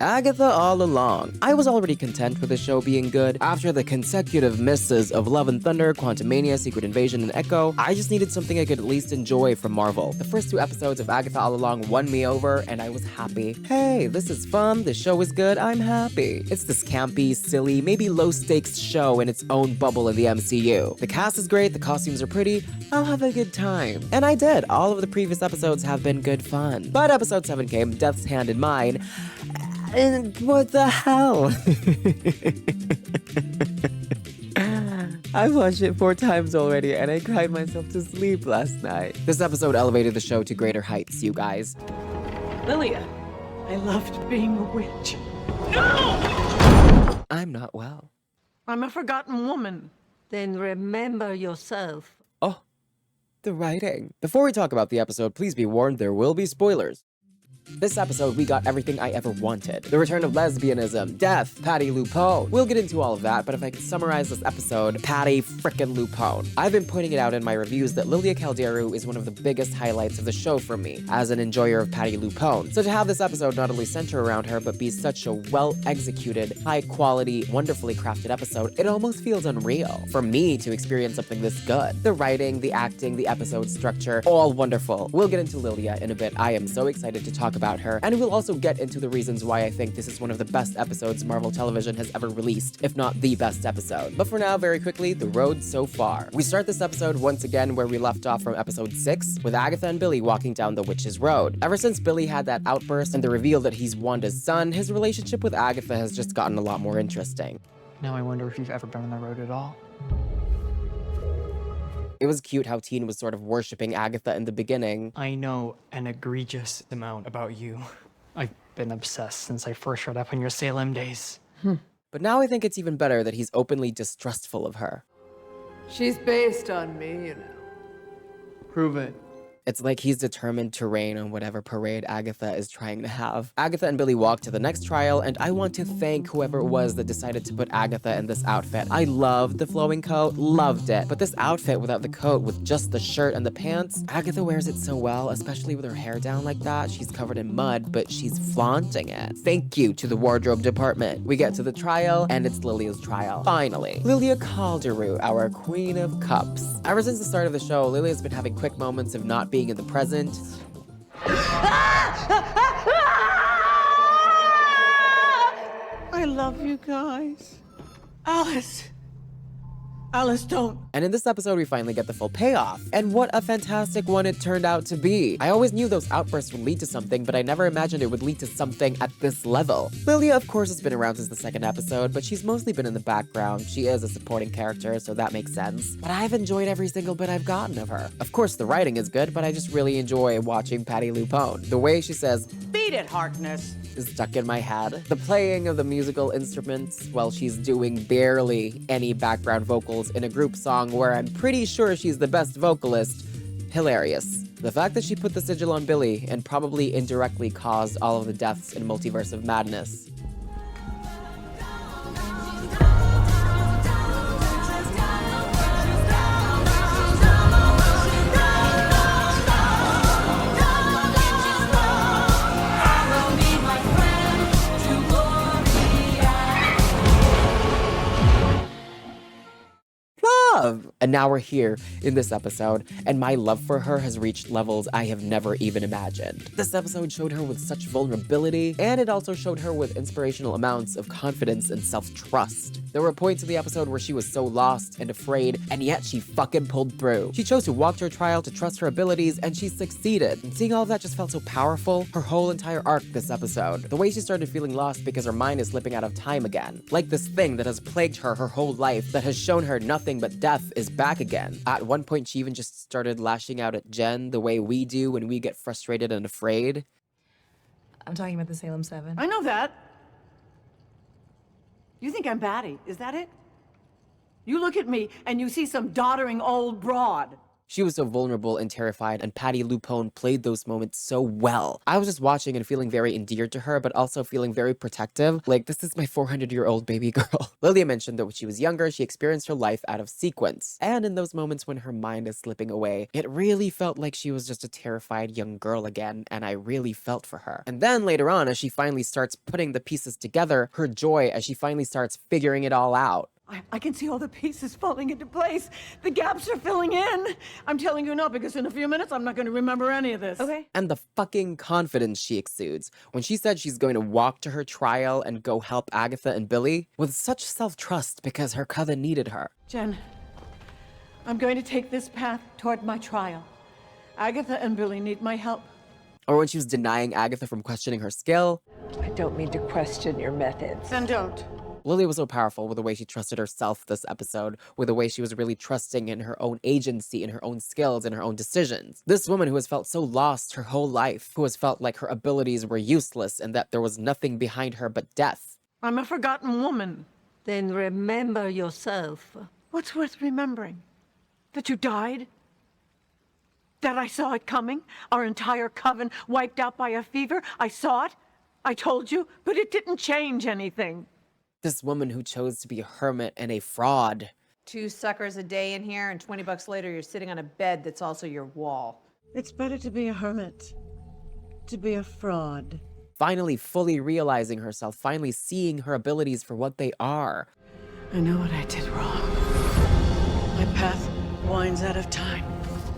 Agatha All Along. I was already content with the show being good. After the consecutive misses of Love and Thunder, Quantumania, Secret Invasion, and Echo, I just needed something I could at least enjoy from Marvel. The first 2 episodes of Agatha All Along won me over, and I was happy. Hey, this is fun, the show is good, I'm happy. It's this campy, silly, maybe low-stakes show in its own bubble in the MCU. The cast is great, the costumes are pretty, I'll have a good time. And I did. All of the previous episodes have been good fun. But episode 7 came, Death's Hand in Mine, and what the hell? I watched it 4 times already and I cried myself to sleep last night. This episode elevated the show to greater heights, you guys. Lilia, I loved being a witch. No! I'm not well. I'm a forgotten woman. Then remember yourself. Oh, the writing. Before we talk about the episode, please be warned there will be spoilers. This episode, we got everything I ever wanted. The return of lesbianism, death, Patti LuPone. We'll get into all of that, but if I could summarize this episode, Patti frickin' LuPone. I've been pointing it out in my reviews that Lilia Calderu is one of the biggest highlights of the show for me, as an enjoyer of Patti LuPone. So to have this episode not only center around her, but be such a well-executed, high-quality, wonderfully crafted episode, it almost feels unreal for me to experience something this good. The writing, the acting, the episode structure, all wonderful. We'll get into Lilia in a bit. I am so excited to talk about her, and we'll also get into the reasons why I think this is one of the best episodes Marvel Television has ever released, if not the best episode. But for now, very quickly, the road so far. We start this episode once again where we left off from episode 6, with Agatha and Billy walking down the Witch's Road. Ever since Billy had that outburst and the reveal that he's Wanda's son, his relationship with Agatha has just gotten a lot more interesting. Now I wonder if you've ever been on the road at all. It was cute how Teen was sort of worshipping Agatha in the beginning. I know an egregious amount about you. I've been obsessed since I first showed up on your Salem days. But now I think it's even better that he's openly distrustful of her. She's based on me, you know. Prove it. It's like he's determined to rain on whatever parade Agatha is trying to have. Agatha and Billy walk to the next trial, and I want to thank whoever it was that decided to put Agatha in this outfit. I loved the flowing coat, loved it. But this outfit without the coat, with just the shirt and the pants, Agatha wears it so well, especially with her hair down like that. She's covered in mud, but she's flaunting it. Thank you to the wardrobe department. We get to the trial, and it's Lilia's trial. Finally. Lilia Calderu, our Queen of Cups. Ever since the start of the show, Lilia's been having quick moments of not being in the present. I love you guys. Alice. Alice, don't. And in this episode, we finally get the full payoff. And what a fantastic one it turned out to be. I always knew those outbursts would lead to something, but I never imagined it would lead to something at this level. Lilia, of course, has been around since the 2nd episode, but she's mostly been in the background. She is a supporting character, so that makes sense. But I've enjoyed every single bit I've gotten of her. Of course, the writing is good, but I just really enjoy watching Patti LuPone. The way she says, Beat it, Harkness. is stuck in my head. The playing of the musical instruments while she's doing barely any background vocals in a group song where I'm pretty sure she's the best vocalist, hilarious. The fact that she put the sigil on Billy and probably indirectly caused all of the deaths in Multiverse of Madness. And now we're here in this episode, and my love for her has reached levels I have never even imagined. This episode showed her with such vulnerability, and it also showed her with inspirational amounts of confidence and self-trust. There were points in the episode where she was so lost and afraid, and yet she fucking pulled through. She chose to walk to her trial to trust her abilities, and she succeeded. And seeing all of that just felt so powerful. Her whole entire arc this episode. The way she started feeling lost because her mind is slipping out of time again. Like this thing that has plagued her whole life, that has shown her nothing but death is back again. At one point, she even just started lashing out at Jen the way we do when we get frustrated and afraid. I'm talking about the Salem 7. I know that. You think I'm batty, is that it? You look at me and you see some doddering old broad. She was so vulnerable and terrified, and Patti LuPone played those moments so well. I was just watching and feeling very endeared to her, but also feeling very protective. Like, this is my 400-year-old baby girl. Lilia mentioned that when she was younger, she experienced her life out of sequence. And in those moments when her mind is slipping away, it really felt like she was just a terrified young girl again, and I really felt for her. And then later on, as she finally starts putting the pieces together, her joy as she finally starts figuring it all out. I can see all the pieces falling into place. The gaps are filling in. I'm telling you now because in a few minutes, I'm not going to remember any of this. Okay. And the fucking confidence she exudes when she said she's going to walk to her trial and go help Agatha and Billy with such self-trust because her coven needed her. Jen, I'm going to take this path toward my trial. Agatha and Billy need my help. Or when she was denying Agatha from questioning her skill. I don't mean to question your methods. Then don't. Lilia was so powerful with the way she trusted herself this episode, with the way she was really trusting in her own agency, in her own skills, in her own decisions. This woman who has felt so lost her whole life, who has felt like her abilities were useless and that there was nothing behind her but death. I'm a forgotten woman. Then remember yourself. What's worth remembering? That you died? That I saw it coming? Our entire coven wiped out by a fever? I saw it. I told you, but it didn't change anything. This woman who chose to be a hermit and a fraud. 2 suckers a day in here, and $20 later, you're sitting on a bed that's also your wall. It's better to be a hermit, to be a fraud. Finally fully realizing herself, finally seeing her abilities for what they are. I know what I did wrong. My path winds out of time.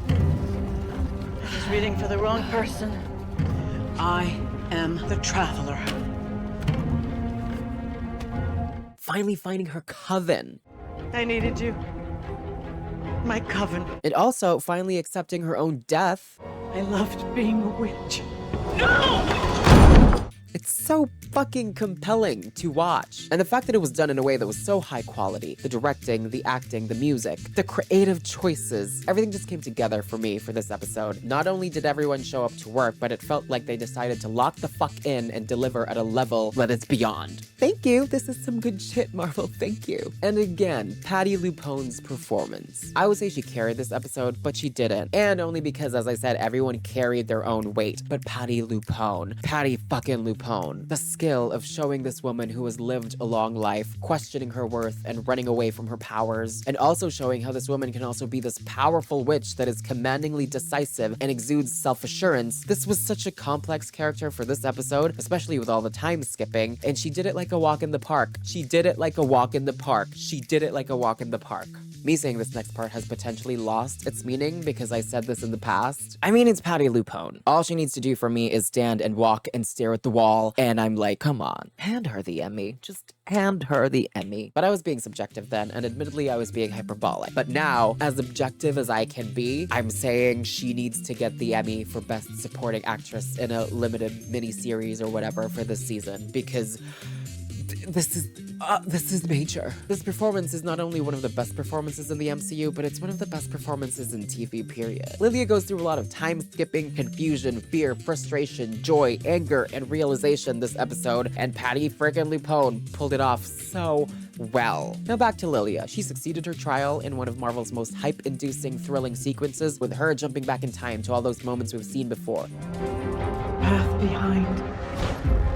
I was reading for the wrong person. I am the traveler. Finally finding her coven. I needed you. My coven. And also finally accepting her own death. I loved being a witch. It's so fucking compelling to watch. And the fact that it was done in a way that was so high quality, the directing, the acting, the music, the creative choices, everything just came together for me for this episode. Not only did everyone show up to work, but it felt like they decided to lock the fuck in and deliver at a level that is beyond. Thank you. This is some good shit, Marvel. Thank you. And again, Patti LuPone's performance. I would say she carried this episode, but she didn't. And only because, as I said, everyone carried their own weight. But Patti LuPone. Patti fucking LuPone. The skill of showing this woman who has lived a long life, questioning her worth and running away from her powers, and also showing how this woman can also be this powerful witch that is commandingly decisive and exudes self-assurance. This was such a complex character for this episode, especially with all the time skipping, and she did it like a walk in the park. She did it like a walk in the park. She did it like a walk in the park. Me saying this next part has potentially lost its meaning because I said this in the past. I mean, it's Patti LuPone. All she needs to do for me is stand and walk and stare at the wall, and I'm like, come on, hand her the Emmy. Just hand her the Emmy. But I was being subjective then, and admittedly I was being hyperbolic. But now, as objective as I can be, I'm saying she needs to get the Emmy for Best Supporting Actress in a limited miniseries or whatever for this season, because this is major. This performance is not only one of the best performances in the MCU, but it's one of the best performances in TV, period. Lilia goes through a lot of time skipping, confusion, fear, frustration, joy, anger, and realization this episode, and Patti frickin' LuPone pulled it off so well. Now back to Lilia. She succeeded her trial in one of Marvel's most hype-inducing, thrilling sequences, with her jumping back in time to all those moments we've seen before. Path behind.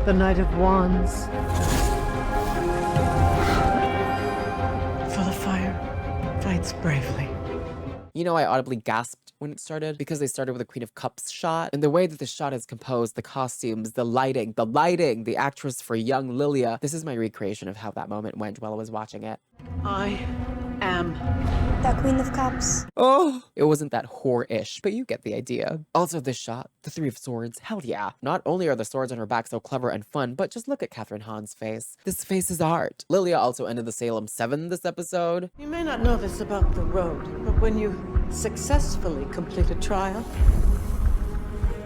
The Knight of Wands. Full of fire. Fights bravely. You know, I audibly gasped when it started because they started with a Queen of Cups shot, and the way that the shot is composed, the costumes, the lighting, the actress for young Lilia. This is my recreation of how that moment went while I was watching it. I am the Queen of Cups. Oh, it wasn't that whore-ish, but you get the idea. Also, this shot, the Three of Swords, hell yeah. Not only are the swords on her back so clever and fun, but just look at Kathryn Hahn's face. This face is art. Lilia also ended the Salem 7 this episode. You may not know this about the road, but when you successfully complete a trial,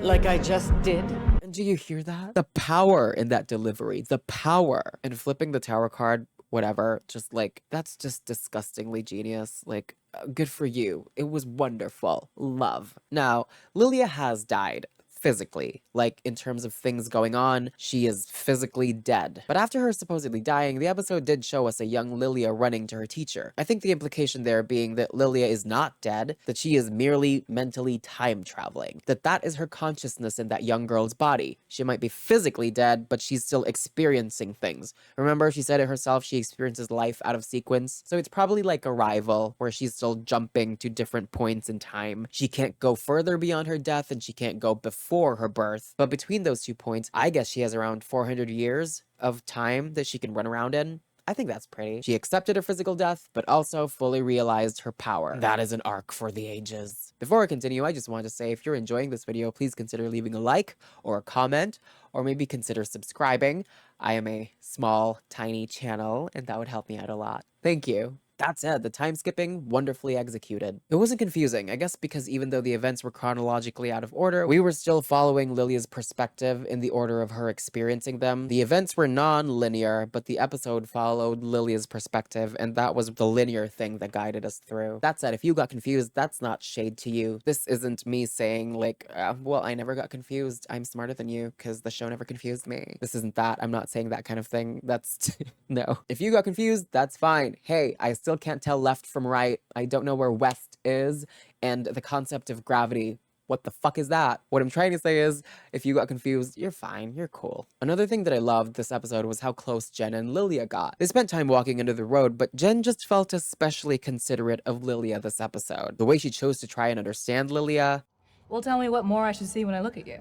like I just did. And do you hear that? The power in that delivery, the power. And flipping the tower card, whatever, just like, that's just disgustingly genius. Like, good for you. It was wonderful. Love. Now, Lilia has died physically. Like, in terms of things going on, she is physically dead. But after her supposedly dying, the episode did show us a young Lilia running to her teacher. I think the implication there being that Lilia is not dead, that she is merely mentally time traveling. That is her consciousness in that young girl's body. She might be physically dead, but she's still experiencing things. Remember, she said it herself, she experiences life out of sequence. So it's probably like Arrival, where she's still jumping to different points in time. She can't go further beyond her death, and she can't go before her birth. But between those 2 points, I guess she has around 400 years of time that she can run around in. I think that's pretty. She accepted her physical death, but also fully realized her power. That is an arc for the ages. Before I continue, I just wanted to say if you're enjoying this video, please consider leaving a like or a comment, or maybe consider subscribing. I am a small, tiny channel, and that would help me out a lot. Thank you. That said, the time skipping, wonderfully executed. It wasn't confusing, I guess because even though the events were chronologically out of order, we were still following Lilia's perspective in the order of her experiencing them. The events were non-linear, but the episode followed Lilia's perspective, and that was the linear thing that guided us through. That said, if you got confused, that's not shade to you. This isn't me saying like, well, I never got confused, I'm smarter than you, because the show never confused me. This isn't that. I'm not saying that kind of thing. That's... no. If you got confused, that's fine. Hey, I still can't tell left from right. I don't know where west is, and the concept of gravity, what the fuck is that? What I'm trying to say is, if you got confused, you're fine, you're cool. Another thing that I loved this episode was how close Jen and Lilia got. They spent time walking under the road, but Jen just felt especially considerate of Lilia this episode. The way she chose to try and understand Lilia. Well, tell me what more I should see when I look at you.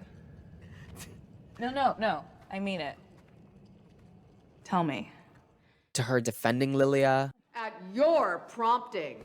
No. I mean it. Tell me. To her defending Lilia. At your prompting,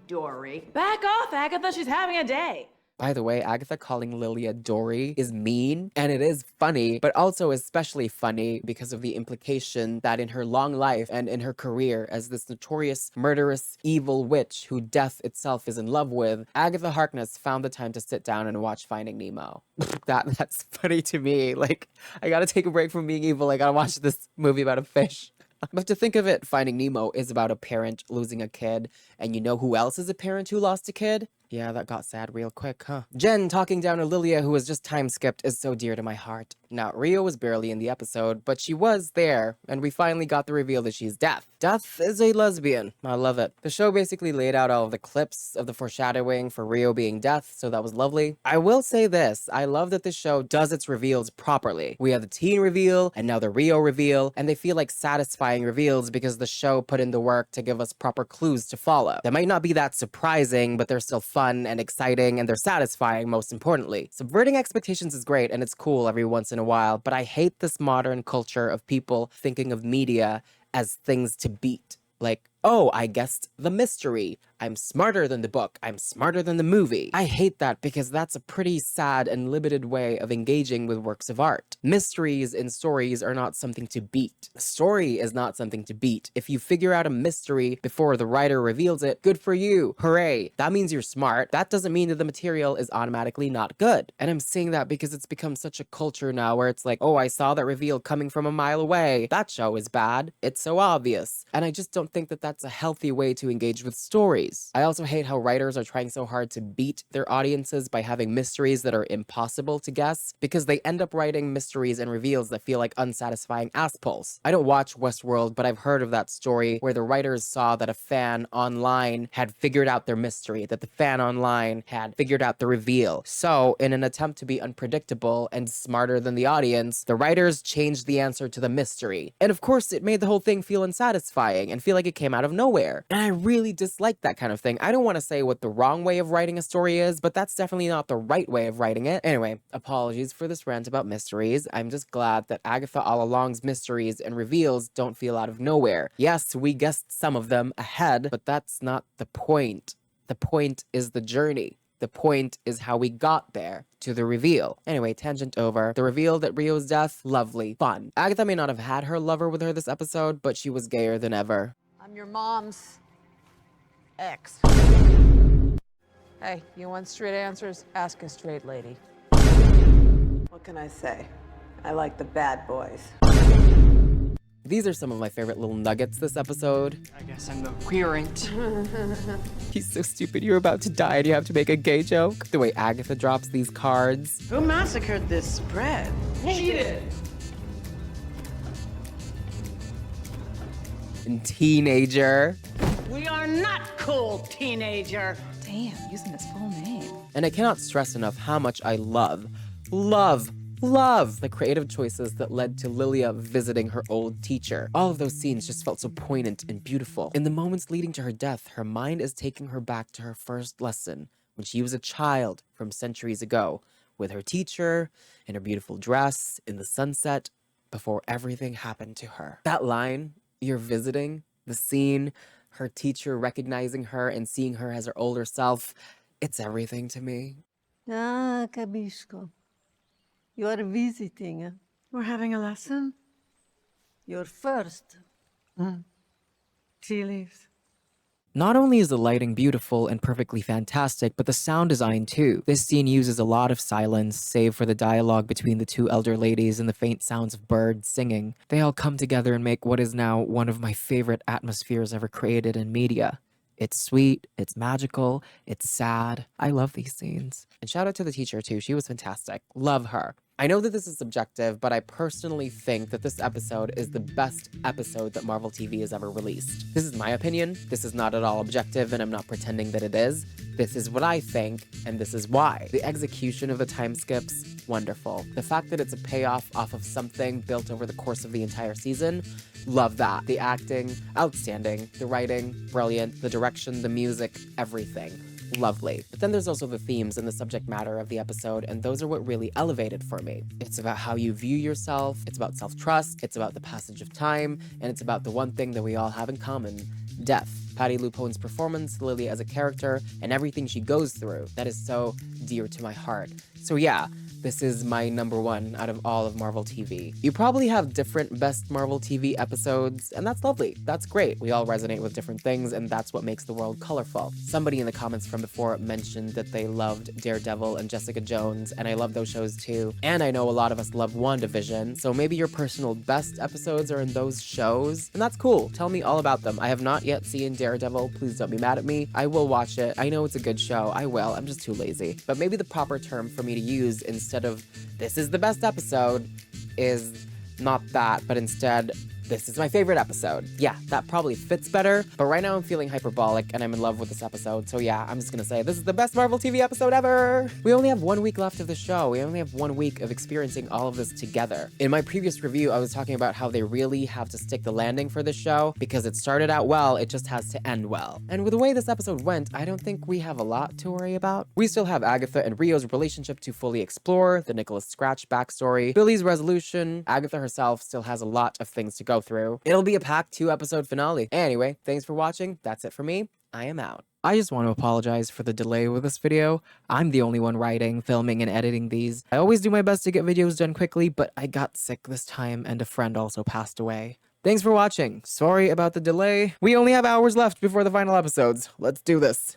Dory. Back off, Agatha. She's having a day. By the way, Agatha calling Lilia Dory is mean, and it is funny, but also especially funny because of the implication that in her long life and in her career as this notorious, murderous, evil witch who death itself is in love with, Agatha Harkness found the time to sit down and watch Finding Nemo. That's funny to me. Like, I gotta take a break from being evil. I gotta watch this movie about a fish. But to think of it, Finding Nemo is about a parent losing a kid, and you know who else is a parent who lost a kid? Yeah, that got sad real quick, huh? Jen talking down to Lilia, who was just time skipped, is so dear to my heart. Now, Rio was barely in the episode, but she was there, and we finally got the reveal that she's Death. Death is a lesbian. I love it. The show basically laid out all of the clips of the foreshadowing for Rio being Death, so that was lovely. I will say this, I love that this show does its reveals properly. We have the teen reveal, and now the Rio reveal, and they feel like satisfying reveals because the show put in the work to give us proper clues to follow. They might not be that surprising, but they're still fun and exciting, and they're satisfying most importantly. Subverting expectations is great, and it's cool every once in a while, but I hate this modern culture of people thinking of media as things to beat. Like, oh, I guessed the mystery. I'm smarter than the book. I'm smarter than the movie. I hate that because that's a pretty sad and limited way of engaging with works of art. Mysteries in stories are not something to beat. A story is not something to beat. If you figure out a mystery before the writer reveals it, good for you. Hooray. That means you're smart. That doesn't mean that the material is automatically not good. And I'm saying that because it's become such a culture now where it's like, oh, I saw that reveal coming from a mile away. That show is bad. It's so obvious. And I just don't think that that's a healthy way to engage with stories. I also hate how writers are trying so hard to beat their audiences by having mysteries that are impossible to guess, because they end up writing mysteries and reveals that feel like unsatisfying ass-pulls. I don't watch Westworld, but I've heard of that story where the writers saw that a fan online had figured out their mystery, that the fan online had figured out the reveal. So, in an attempt to be unpredictable and smarter than the audience, the writers changed the answer to the mystery. And of course, it made the whole thing feel unsatisfying and feel like it came out of nowhere. And I really dislike that kind of thing. I don't want to say what the wrong way of writing a story is, but that's definitely not the right way of writing it. Anyway, apologies for this rant about mysteries. I'm just glad that Agatha All Along's mysteries and reveals don't feel out of nowhere. Yes, we guessed some of them ahead, but that's not the point. The point is the journey. The point is how we got there, to the reveal. Anyway, tangent over. The reveal that Rio's death, lovely, fun. Agatha may not have had her lover with her this episode, but she was gayer than ever. I'm your mom's ex. Hey, you want straight answers? Ask a straight lady. What can I say? I like the bad boys. These are some of my favorite little nuggets this episode. I guess I'm the queerant. He's so stupid, you're about to die and you have to make a gay joke. The way Agatha drops these cards. Who massacred this spread? She did. And teenager. We are not cool, teenager. Damn, using his full name. And I cannot stress enough how much I love the creative choices that led to Lilia visiting her old teacher. All of those scenes just felt so poignant and beautiful. In the moments leading to her death, her mind is taking her back to her first lesson when she was a child from centuries ago, with her teacher, in her beautiful dress, in the sunset, before everything happened to her. That line, "You're visiting," the scene, her teacher recognizing her and seeing her as her older self, it's everything to me. Ah, capisco. You are visiting. We're having a lesson? Your first. Tea leaves. Not only is the lighting beautiful and perfectly fantastic, but the sound design too. This scene uses a lot of silence, save for the dialogue between the two elder ladies and the faint sounds of birds singing. They all come together and make what is now one of my favorite atmospheres ever created in media. It's sweet, it's magical, it's sad. I love these scenes. And shout out to the teacher too, she was fantastic. Love her. I know that this is subjective, but I personally think that this episode is the best episode that Marvel TV has ever released. This is my opinion. This is not at all objective, and I'm not pretending that it is. This is what I think, and this is why. The execution of the time skips, wonderful. The fact that it's a payoff off of something built over the course of the entire season, love that. The acting, outstanding. The writing, brilliant. The direction, the music, everything. Lovely. But then there's also the themes and the subject matter of the episode, and those are what really elevated for me. It's about how you view yourself, it's about self-trust, it's about the passage of time, and it's about the one thing that we all have in common: death. Patti LuPone's performance, Lilia as a character, and everything she goes through, that is so dear to my heart. So yeah, this is my #1 out of all of Marvel TV. You probably have different best Marvel TV episodes, and that's lovely. That's great. We all resonate with different things, and that's what makes the world colorful. Somebody in the comments from before mentioned that they loved Daredevil and Jessica Jones, and I love those shows too. And I know a lot of us love WandaVision, so maybe your personal best episodes are in those shows, and that's cool. Tell me all about them. I have not yet seen Daredevil. Please don't be mad at me. I will watch it. I know it's a good show. I will. I'm just too lazy. But maybe the proper term for me to use instead of "this is the best episode" is not that, but instead, "this is my favorite episode." Yeah, that probably fits better, but right now I'm feeling hyperbolic and I'm in love with this episode, so yeah, I'm just gonna say this is the best Marvel TV episode ever! We only have 1 week left of the show. We only have 1 week of experiencing all of this together. In my previous review, I was talking about how they really have to stick the landing for this show, because it started out well, it just has to end well. And with the way this episode went, I don't think we have a lot to worry about. We still have Agatha and Rio's relationship to fully explore, the Nicholas Scratch backstory, Billy's resolution. Agatha herself still has a lot of things to go through. It'll be a packed 2-episode finale. Anyway, thanks for watching. That's it for me. I am out. I just want to apologize for the delay with this video. I'm the only one writing, filming, and editing these. I always do my best to get videos done quickly, but I got sick this time and a friend also passed away. Thanks for watching. Sorry about the delay. We only have hours left before the final episodes. Let's do this.